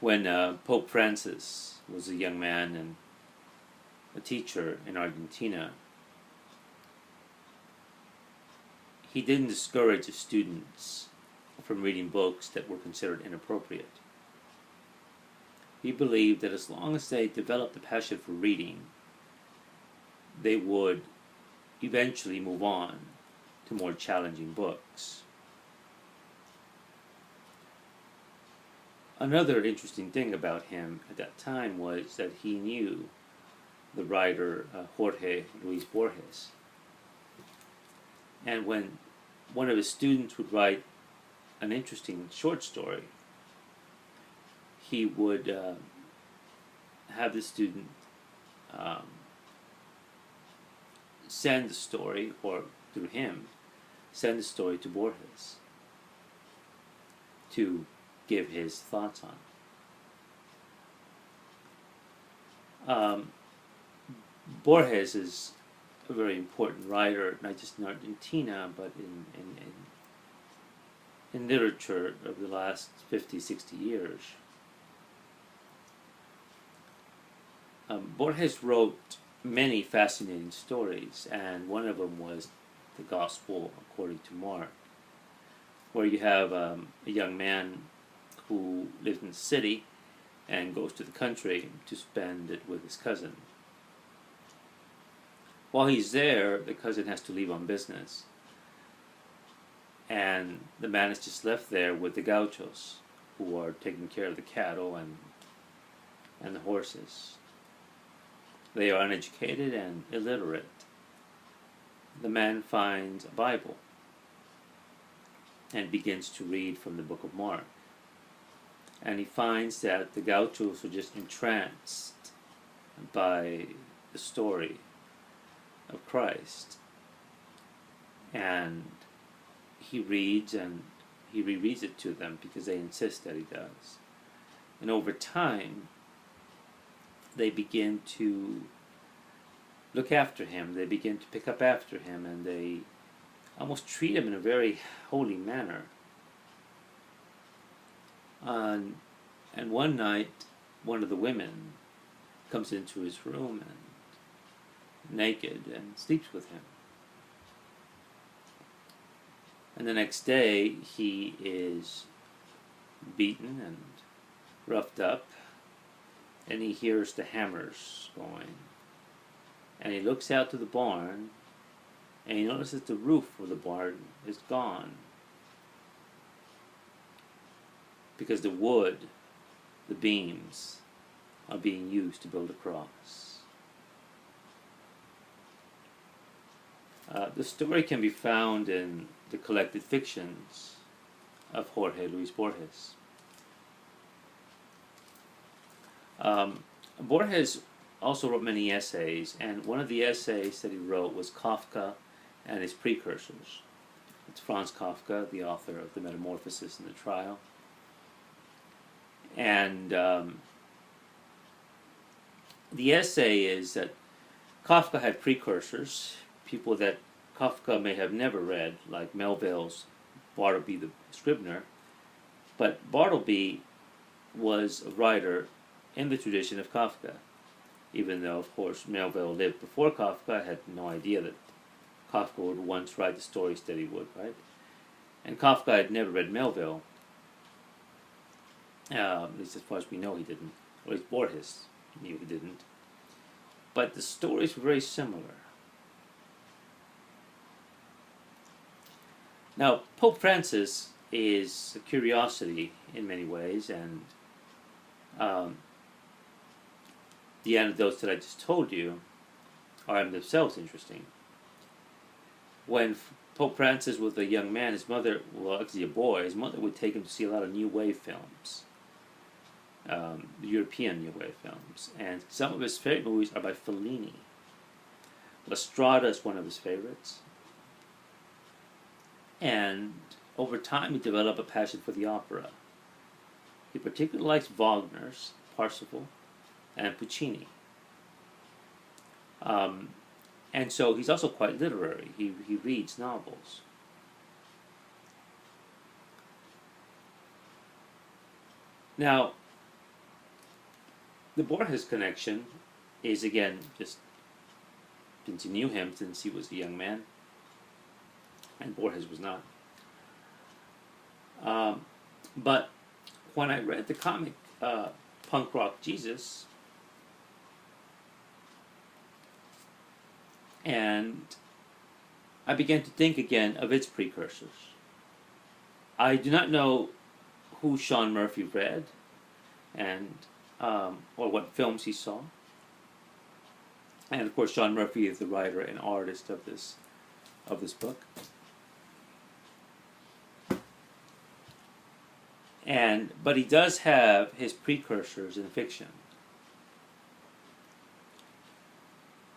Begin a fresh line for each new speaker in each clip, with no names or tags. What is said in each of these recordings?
When Pope Francis was a young man and a teacher in Argentina, he didn't discourage his students from reading books that were considered inappropriate. He believed that as long as they developed a passion for reading, they would eventually move on to more challenging books. Another interesting thing about him at that time was that he knew the writer Jorge Luis Borges. And when one of his students would write an interesting short story, he would have the student send the story, or through him, send the story to Borges to give his thoughts on. Borges is a very important writer, not just in Argentina, but in literature of the last 50, 60 years. Borges wrote many fascinating stories, and one of them was The Gospel According to Mark, where you have a young man who lives in the city and goes to the country to spend it with his cousin. While he's there, the cousin has to leave on business, and the man is just left there with the gauchos, who are taking care of the cattle and the horses. They are uneducated and illiterate. The man finds a Bible and begins to read from the book of Mark. And he finds that the gauchos are just entranced by the story of Christ. And he reads and he rereads it to them because they insist that he does. And over time, they begin to look after him, they begin to pick up after him, and they almost treat him in a very holy manner. And one night, one of the women comes into his room and naked and sleeps with him. And the next day, he is beaten and roughed up, and he hears the hammers going. And he looks out to the barn, and he notices the roof of the barn is gone, because the wood, the beams, are being used to build a cross. The story can be found in the collected fictions of Jorge Luis Borges. Borges also wrote many essays, and one of the essays that he wrote was Kafka and his precursors. It's Franz Kafka, the author of The Metamorphosis and the Trial. And the essay is that Kafka had precursors, people that Kafka may have never read, like Melville's Bartleby the Scrivener, but Bartleby was a writer in the tradition of Kafka, even though, of course, Melville lived before Kafka. Had no idea that Kafka would once write the stories that he would, right? And Kafka had never read Melville, at least as far as we know he didn't, or at least Borges knew he didn't. But the stories were very similar. Now, Pope Francis is a curiosity in many ways, and the anecdotes that I just told you are in themselves interesting. When Pope Francis was a young man, his mother, well, actually a boy, his mother would take him to see a lot of New Wave films, European New Wave films, and some of his favorite movies are by Fellini. La Strada is one of his favorites. And over time, he developed a passion for the opera. He particularly likes Wagner's Parsifal and Puccini. And so he's also quite literary. He reads novels. Now, the Borges connection is, again, just since he knew him, since he was a young man, and Borges was not. But when I read the comic Punk Rock Jesus, and I began to think again of its precursors. I do not know who Sean Murphy read, and or what films he saw. And of course, Sean Murphy is the writer and artist of this book. But he does have his precursors in fiction.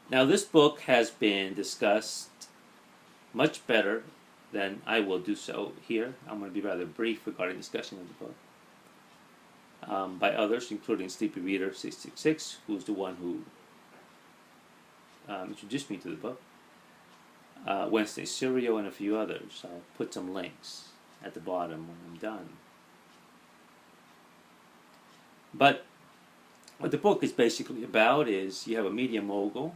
Now, this book has been discussed much better than I will do so here. I'm going to be rather brief regarding discussion of the book. By others, including Sleepy Reader 666, who's the one who introduced me to the book, Wednesday Serial, and a few others. I'll put some links at the bottom when I'm done. But what the book is basically about is you have a media mogul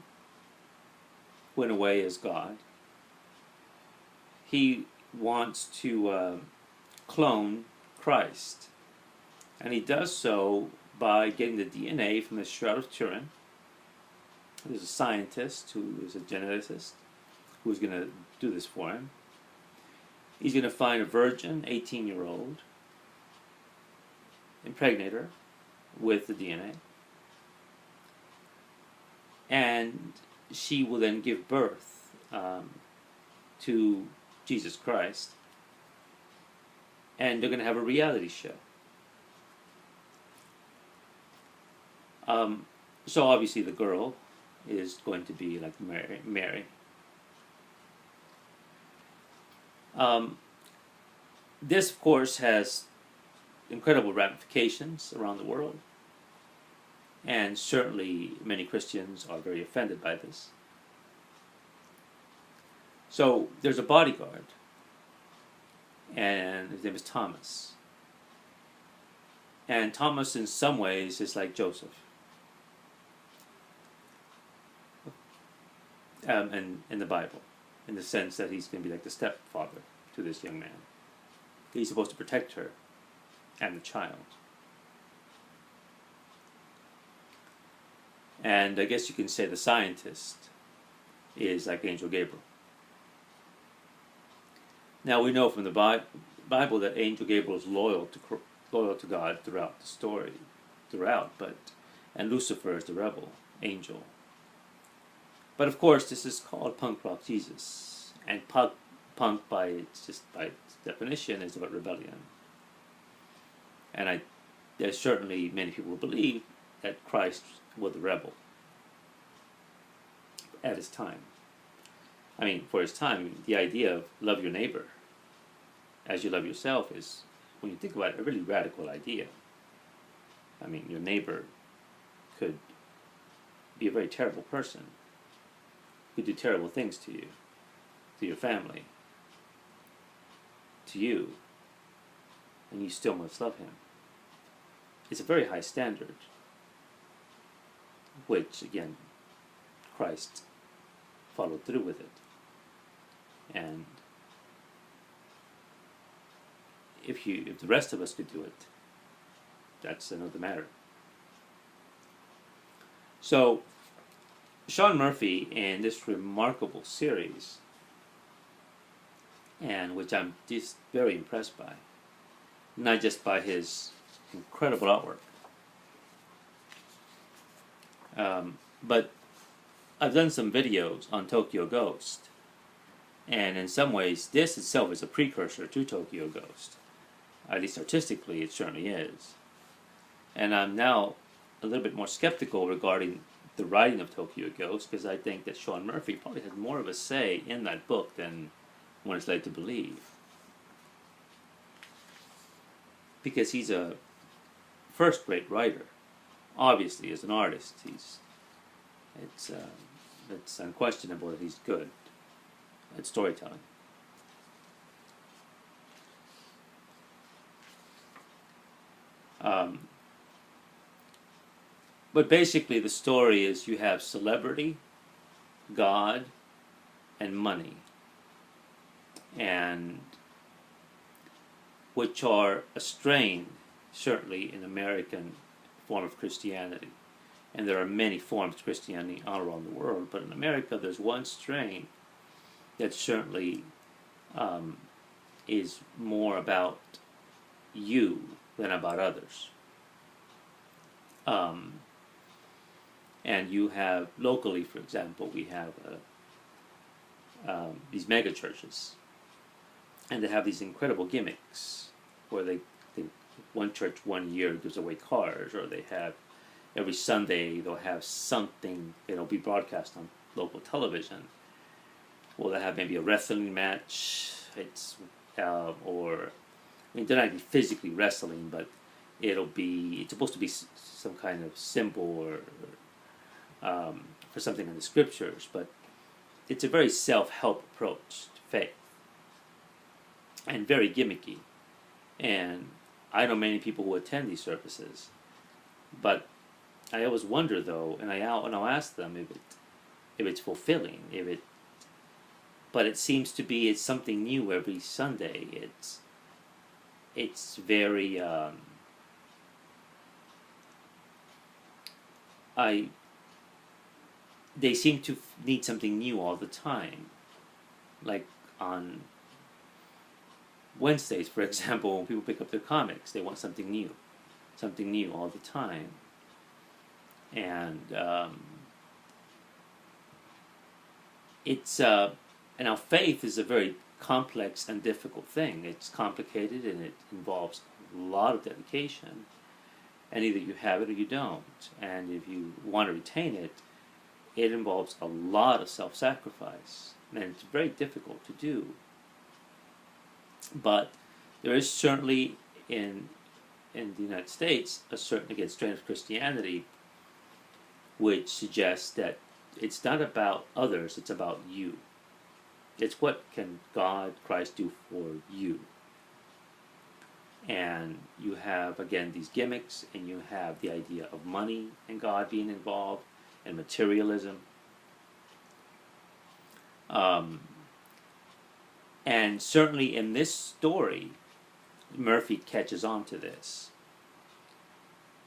who in a way is God. He wants to clone Christ. And he does so by getting the DNA from the Shroud of Turin. There's a scientist who is a geneticist who's going to do this for him. He's going to find a virgin, 18-year-old, impregnate her with the DNA. And she will then give birth to Jesus Christ. And they're going to have a reality show. So obviously the girl is going to be like Mary. This, of course, has incredible ramifications around the world. And certainly many Christians are very offended by this. So there's a bodyguard, and his name is Thomas. And Thomas, in some ways, is like Joseph. And in the Bible, in the sense that he's going to be like the stepfather to this young man. He's supposed to protect her and the child. And I guess you can say the scientist is like Angel Gabriel. Now we know from the Bible that Angel Gabriel is loyal to God throughout the story, and Lucifer is the rebel angel. But of course, this is called Punk Rock Jesus, and punk by its definition is about rebellion. And there's certainly many people who believe that Christ was a rebel at his time. I mean, for his time, the idea of love your neighbor as you love yourself is, when you think about it, a really radical idea. I mean, your neighbor could be a very terrible person, could do terrible things to you, to your family, to you, and you still must love him. It's a very high standard, which, again, Christ followed through with it. And if the rest of us could do it, that's another matter. So, Sean Murphy, in this remarkable series, and which I'm just very impressed by, not just by his incredible artwork, but I've done some videos on Tokyo Ghost, and in some ways this itself is a precursor to Tokyo Ghost. At least artistically it certainly is. And I'm now a little bit more skeptical regarding the writing of Tokyo Ghost, because I think that Sean Murphy probably had more of a say in that book than one is led to believe. Because he's a first-rate writer. Obviously, as an artist, it's unquestionable that he's good at storytelling. But basically, the story is you have celebrity, God, and money, and which are a strain, certainly, in American form of Christianity. And there are many forms of Christianity all around the world, but in America there's one strain that certainly is more about you than about others. And you have, locally, for example, we have these mega churches, and they have these incredible gimmicks where they one church one year gives away cars, or they have every Sunday they'll have something, it'll be broadcast on local television. Well, they have maybe a wrestling match. It's or I mean, they're not even physically wrestling, but it's supposed to be some kind of symbol or for something in the scriptures, but it's a very self-help approach to faith and very gimmicky. And I know many people who attend these services, but I always wonder though, and I'll ask them if it's fulfilling, but it seems to be it's something new every Sunday. It's very they seem to need something new all the time. Like on Wednesdays, for example, when people pick up their comics, they want something new all the time. And and our faith is a very complex and difficult thing. It's complicated and it involves a lot of dedication. And either you have it or you don't. And if you want to retain it, it involves a lot of self-sacrifice. And it's very difficult to do. But there is certainly in the United States a certain, again, strain of Christianity which suggests that it's not about others, it's about you. It's what can God, Christ do for you. And you have, again, these gimmicks, and you have the idea of money and God being involved, and materialism. And certainly in this story, Murphy catches on to this.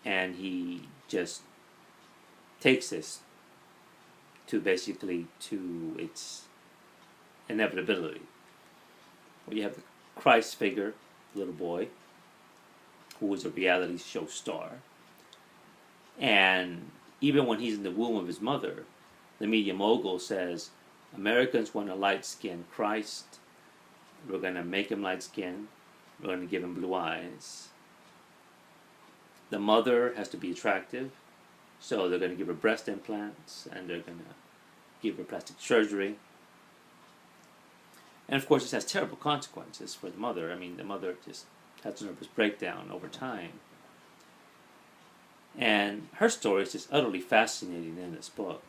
And he just takes this to basically to its inevitability. Well, you have the Christ figure, little boy, who is a reality show star. And even when he's in the womb of his mother, the media mogul says, Americans want a light-skinned Christ. We're going to make him light-skinned. We're going to give him blue eyes. The mother has to be attractive, so they're going to give her breast implants, and they're going to give her plastic surgery. And of course, this has terrible consequences for the mother. I mean, the mother just has a nervous breakdown over time. And her story is just utterly fascinating in this book,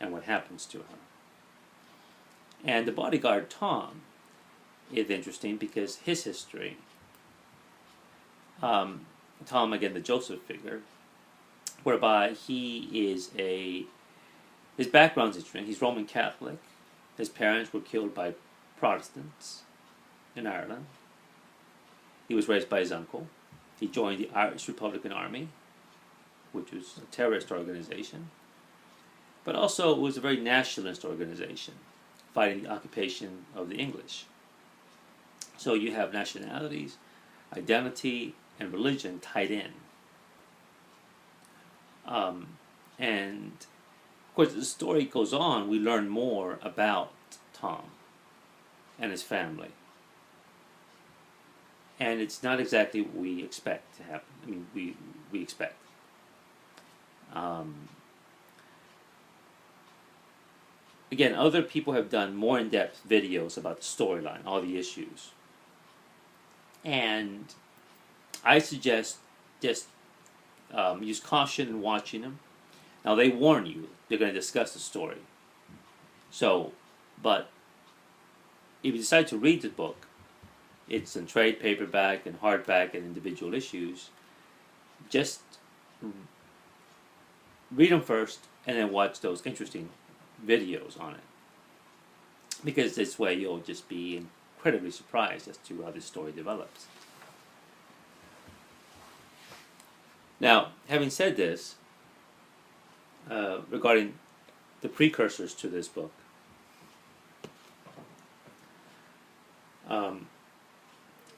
and what happens to her. And the bodyguard, Tom, is interesting because his history, Tom, again, the Joseph figure, whereby his background's interesting. He's Roman Catholic. His parents were killed by Protestants in Ireland. He was raised by his uncle. He joined the Irish Republican Army, which was a terrorist organization, but also it was a very nationalist organization, fighting the occupation of the English. So you have nationalities, identity, and religion tied in. And of course, as the story goes on, we learn more about Tom and his family. And it's not exactly what we expect to happen. I mean, we expect. Again, other people have done more in-depth videos about the storyline, all the issues. And I suggest just use caution in watching them. Now, they warn you they're going to discuss the story. So, but if you decide to read the book, it's in trade paperback and hardback and individual issues. Just read them first and then watch those interesting videos on it. Because this way you'll just be incredibly surprised as to how this story develops. Now, having said this, regarding the precursors to this book,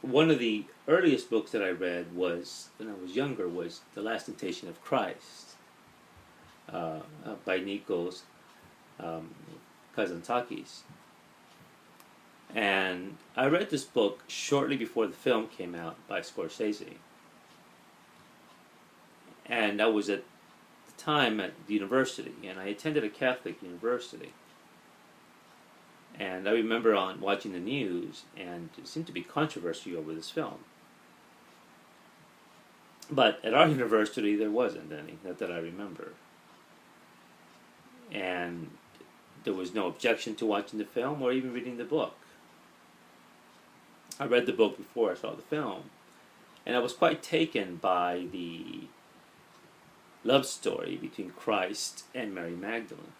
one of the earliest books that I read was, when I was younger, was The Last Temptation of Christ, by Nikos Kazantzakis. And I read this book shortly before the film came out by Scorsese. And I was at the time at the university, and I attended a Catholic university. And I remember on watching the news, and there seemed to be controversy over this film. But at our university, there wasn't any, not that I remember. And there was no objection to watching the film or even reading the book. I read the book before I saw the film, and I was quite taken by the love story between Christ and Mary Magdalene.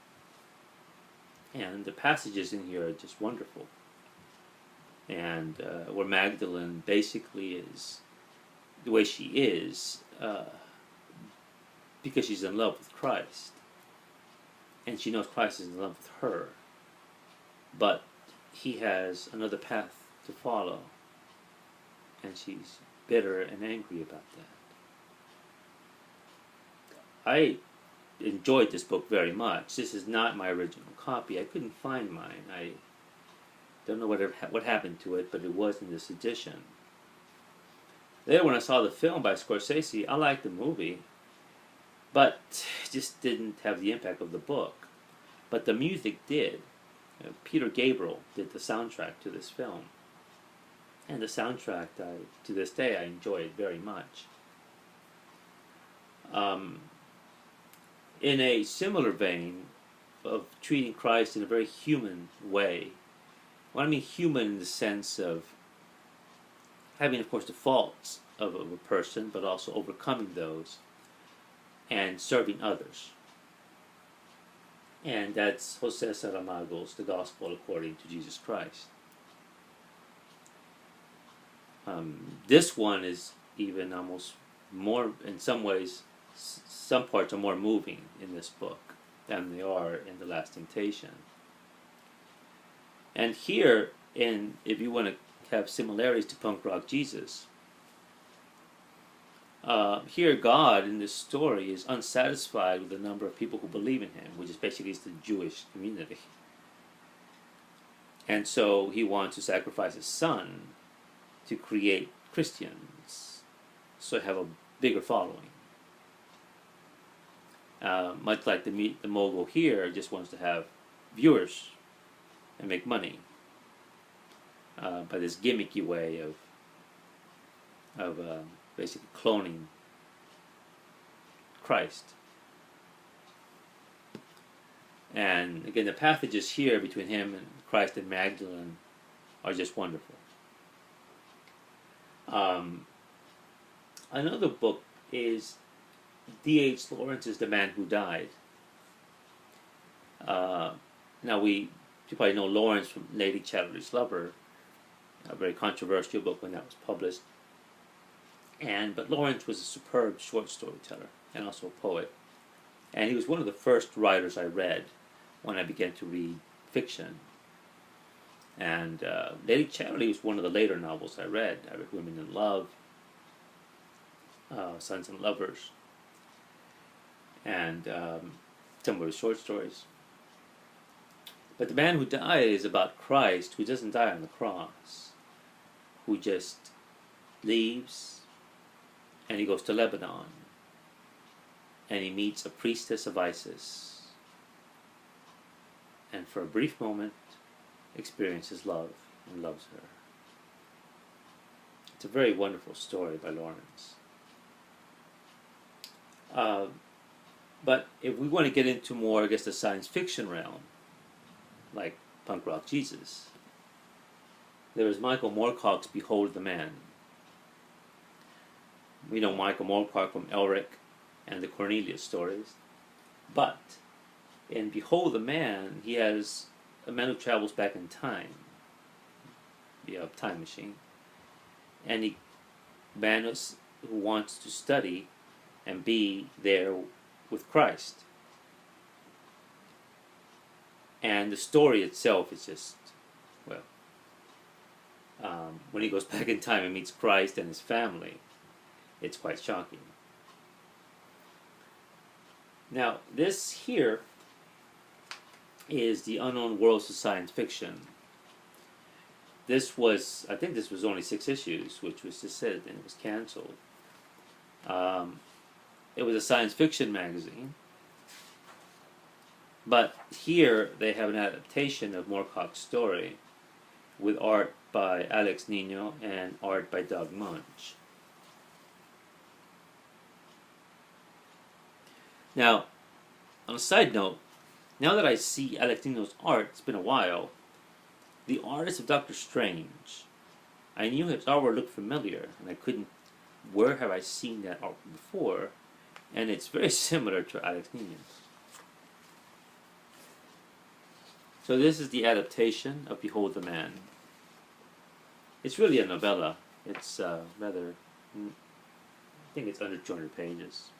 And the passages in here are just wonderful. And where Magdalene basically is the way she is because she's in love with Christ. And she knows Christ is in love with her. But he has another path to follow. And she's bitter and angry about that. I enjoyed this book very much. This is not my original copy. I couldn't find mine. I don't know what happened to it, but it was in this edition. Later, when I saw the film by Scorsese, I liked the movie, but just didn't have the impact of the book. But the music did. Peter Gabriel did the soundtrack to this film. And the soundtrack, to this day, I enjoy it very much. In a similar vein of treating Christ in a very human way. Well, I mean human in the sense of having, of course, the faults of a person, but also overcoming those and serving others. And that's Jose Saramago's The Gospel According to Jesus Christ. This one is even almost more, in some ways, some parts are more moving in this book than they are in The Last Temptation. And here, if you want to have similarities to punk rock Jesus, here God in this story is unsatisfied with the number of people who believe in him, which is basically the Jewish community. And so he wants to sacrifice his son to create Christians, so have a bigger following. Much like the mogul here just wants to have viewers and make money by this gimmicky way of basically cloning Christ. And again, the passages here between him and Christ and Magdalene are just wonderful. Another book is D.H. Lawrence's The Man Who Died. Now you probably know Lawrence from Lady Chatterley's Lover, a very controversial book when that was published. But Lawrence was a superb short storyteller and also a poet. And he was one of the first writers I read when I began to read fiction. And Lady Chatterley was one of the later novels I read. I read Women in Love, Sons and Lovers, and some of his short stories. But The Man Who Died is about Christ, who doesn't die on the cross, who just leaves, and he goes to Lebanon, and he meets a priestess of Isis, and for a brief moment experiences love and loves her. It's a very wonderful story by Lawrence. But if we want to get into more, I guess, the science fiction realm, like punk rock Jesus, there is Michael Moorcock's Behold the Man. We know Michael Moorcock from Elric and the Cornelius stories. But in Behold the Man, he has a man who travels back in time, a time machine, and he man who wants to study and be there with Christ. And the story itself is just, well, when he goes back in time and meets Christ and his family, it's quite shocking. Now, this here is The Unknown Worlds of Science Fiction. This was, I think this was only 6 issues, which was just said, and it was canceled. It was a science fiction magazine. But here they have an adaptation of Moorcock's story with art by Alex Nino and art by Doug Munch. Now, on a side note, now that I see Alex Nino's art, it's been a while, the artist of Doctor Strange, I knew his artwork looked familiar, and I couldn't, where have I seen that art before? And it's very similar to Alex Nino's. So this is the adaptation of Behold the Man. It's really a novella. It's rather, I think it's under 200 pages.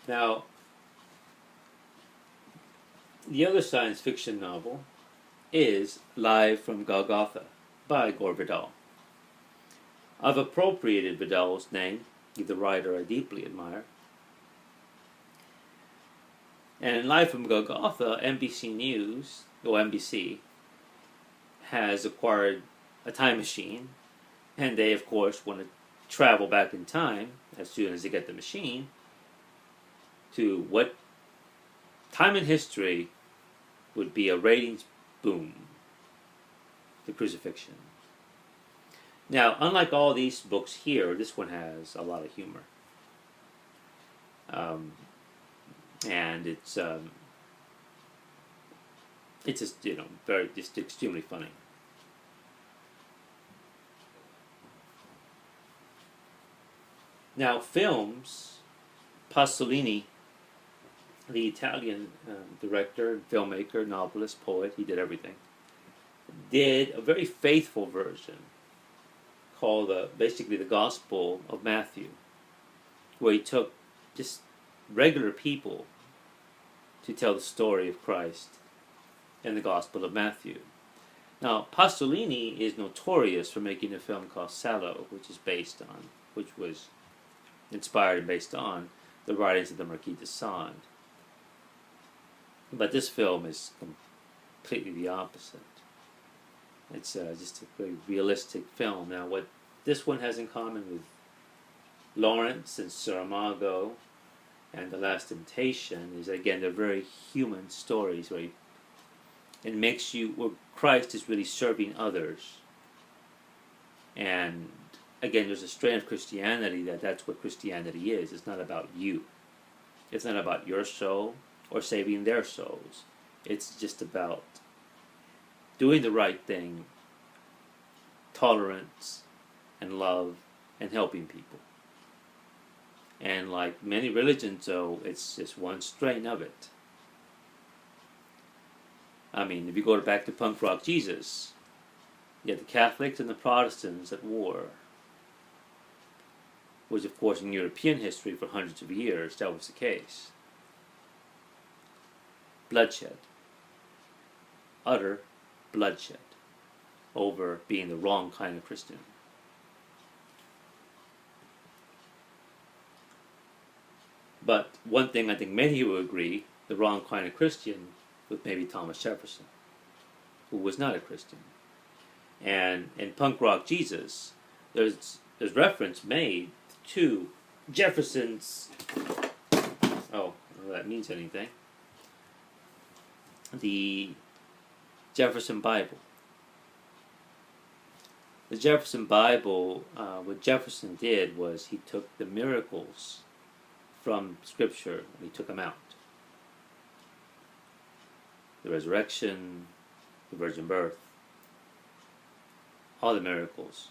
Now, the other science fiction novel is Live from Golgotha by Gore Vidal. I've appropriated Vidal's name, the writer I deeply admire. And in Live from Golgotha, NBC News, or NBC, has acquired a time machine, and they, of course, want to travel back in time as soon as they get the machine to what time in history would be a ratings boom, the crucifixion. Now, unlike all these books here, this one has a lot of humor. And it's just, just extremely funny. Now, films, Pasolini, the Italian director, filmmaker, novelist, poet, he did everything, did a very faithful version called basically the Gospel of Matthew, where he took just regular people to tell the story of Christ in the Gospel of Matthew. Now, Pasolini is notorious for making a film called Salò, which was inspired and based on the writings of the Marquis de Sade. But this film is completely the opposite. It's just a very realistic film. Now, what this one has in common with Lawrence and Saramago and The Last Temptation is, again, they're very human stories. It makes you, where Christ is really serving others. And, again, there's a strain of Christianity that's what Christianity is. It's not about you. It's not about your soul or saving their souls. It's just about doing the right thing, tolerance and love, and helping people. And like many religions, though, it's just one strain of it. I mean, if you go back to punk rock Jesus, you had the Catholics and the Protestants at war. Which, of course, in European history for hundreds of years, that was the case. Bloodshed. Utter bloodshed over being the wrong kind of Christian. But one thing I think many will agree, the wrong kind of Christian was maybe Thomas Jefferson, who was not a Christian. And in Punk Rock Jesus, there's reference made to Jefferson's, I don't know if that means anything, the Jefferson Bible. The Jefferson Bible, what Jefferson did was he took the miracles from Scripture and he took them out. the resurrection, the virgin birth, all the miracles.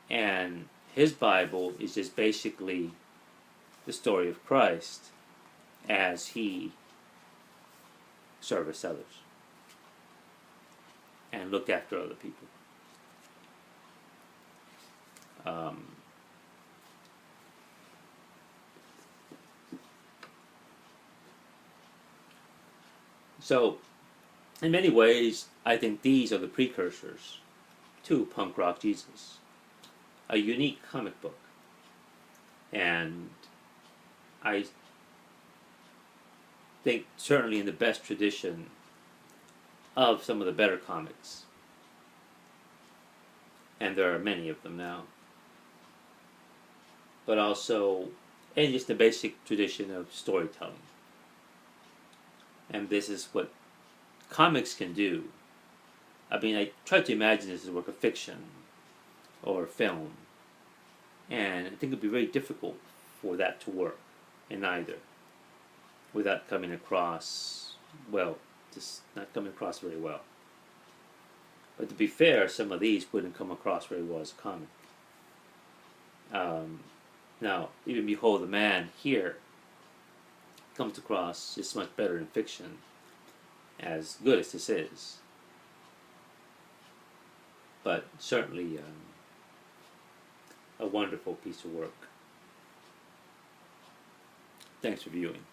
And his Bible is just basically the story of Christ as he serviced others and looked after other people. So, in many ways, I think these are the precursors to Punk Rock Jesus, a unique comic book. And I think certainly in the best tradition of some of the better comics. And there are many of them now. But also in just the basic tradition of storytelling. And this is what comics can do. I mean, I try to imagine this as a work of fiction or film. And I think it would be very difficult for that to work in either without coming across, well, just not coming across very well. But to be fair, some of these wouldn't come across very well as a comic. Now, even Behold the Man here comes across just much better in fiction, as good as this is. But certainly a wonderful piece of work. Thanks for viewing.